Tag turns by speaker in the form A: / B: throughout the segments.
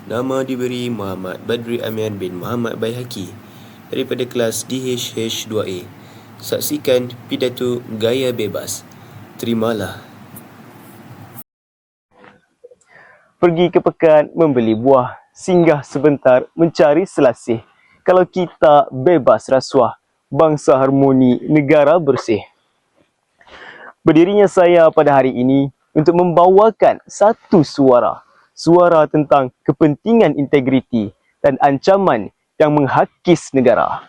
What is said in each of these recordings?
A: Nama diberi Muhammad Badri Amian bin Muhammad Baihaqi daripada kelas DHH2A. Saksikan pidato Gaya Bebas. Terimalah.
B: Pergi ke pekan membeli buah, singgah sebentar mencari selasih. Kalau kita bebas rasuah, bangsa harmoni, negara bersih. Berdirinya saya pada hari ini untuk membawakan satu suara. Suara tentang kepentingan integriti dan ancaman yang menghakis negara.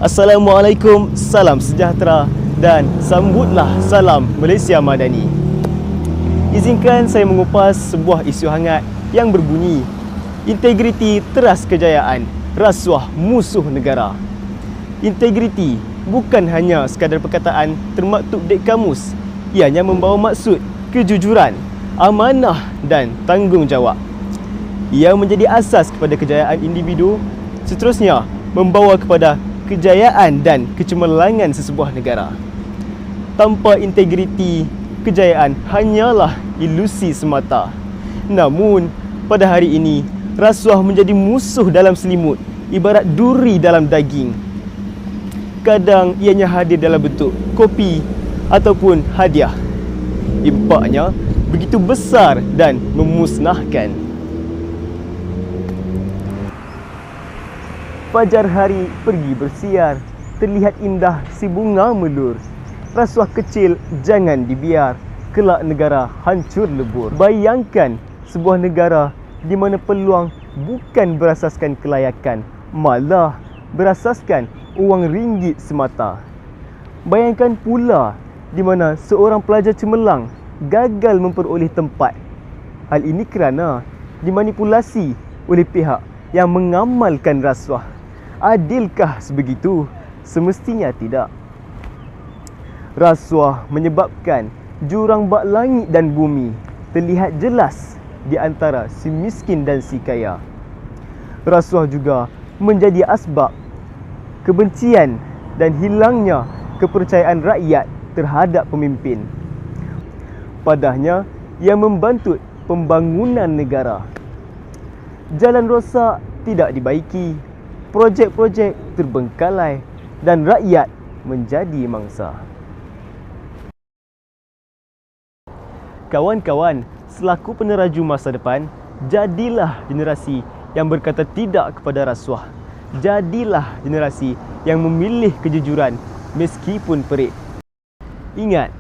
B: Assalamualaikum, salam sejahtera dan sambutlah salam Malaysia Madani. Izinkan saya mengupas sebuah isu hangat yang berbunyi integriti teras kejayaan, rasuah musuh negara. Integriti bukan hanya sekadar perkataan termaktub di kamus. Ianya membawa maksud kejujuran, amanah dan tanggungjawab. Ia menjadi asas kepada kejayaan individu, seterusnya membawa kepada kejayaan dan kecemerlangan sesebuah negara. Tanpa integriti, kejayaan hanyalah ilusi semata. Namun, pada hari ini, rasuah menjadi musuh dalam selimut, ibarat duri dalam daging. Kadang ianya hadir dalam bentuk kopi ataupun hadiah. Impaknya begitu besar dan memusnahkan. Fajar hari pergi bersiar, terlihat indah si bunga melur. Rasuah kecil jangan dibiar, kelak negara hancur lebur. Bayangkan sebuah negara di mana peluang bukan berasaskan kelayakan, malah berasaskan wang ringgit semata. Bayangkan pula di mana seorang pelajar cemerlang gagal memperoleh tempat. Hal ini kerana dimanipulasi oleh pihak yang mengamalkan rasuah. Adilkah sebegitu? Semestinya tidak. Rasuah menyebabkan jurang bak langit dan bumi terlihat jelas di antara si miskin dan si kaya. Rasuah juga menjadi asbab kebencian dan hilangnya kepercayaan rakyat terhadap pemimpin. Padahnya, ia membantut pembangunan negara. Jalan rosak tidak dibaiki, projek-projek terbengkalai dan rakyat menjadi mangsa. Kawan-kawan, selaku peneraju masa depan, jadilah generasi yang berkata tidak kepada rasuah. Jadilah generasi yang memilih kejujuran meskipun perit. Ingat,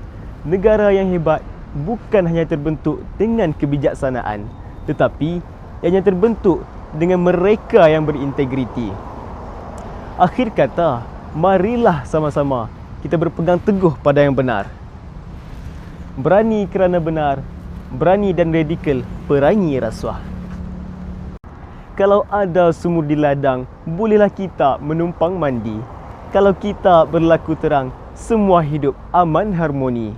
B: negara yang hebat bukan hanya terbentuk dengan kebijaksanaan, tetapi ianya terbentuk dengan mereka yang berintegriti. Akhir kata, marilah sama-sama kita berpegang teguh pada yang benar. Berani kerana benar, berani dan radikal perangi rasuah. Kalau ada sumur di ladang, bolehlah kita menumpang mandi. Kalau kita berlaku terang, semua hidup aman harmoni.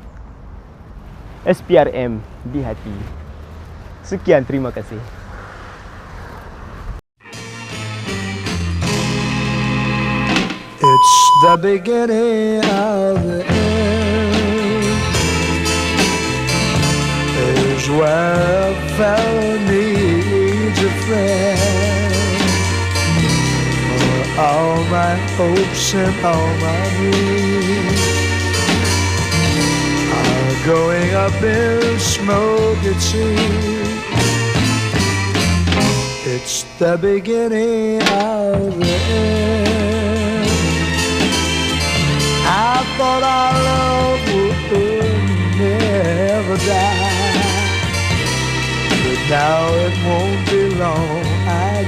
B: SPRM di hati. Sekian, terima kasih.
C: It's the beginning of the end. Is where a fellow needs a friend. All my hopes and all my dreams are going up in smoke, it seems. It's the beginning of the end. I thought our love would never die, but now it won't be long, I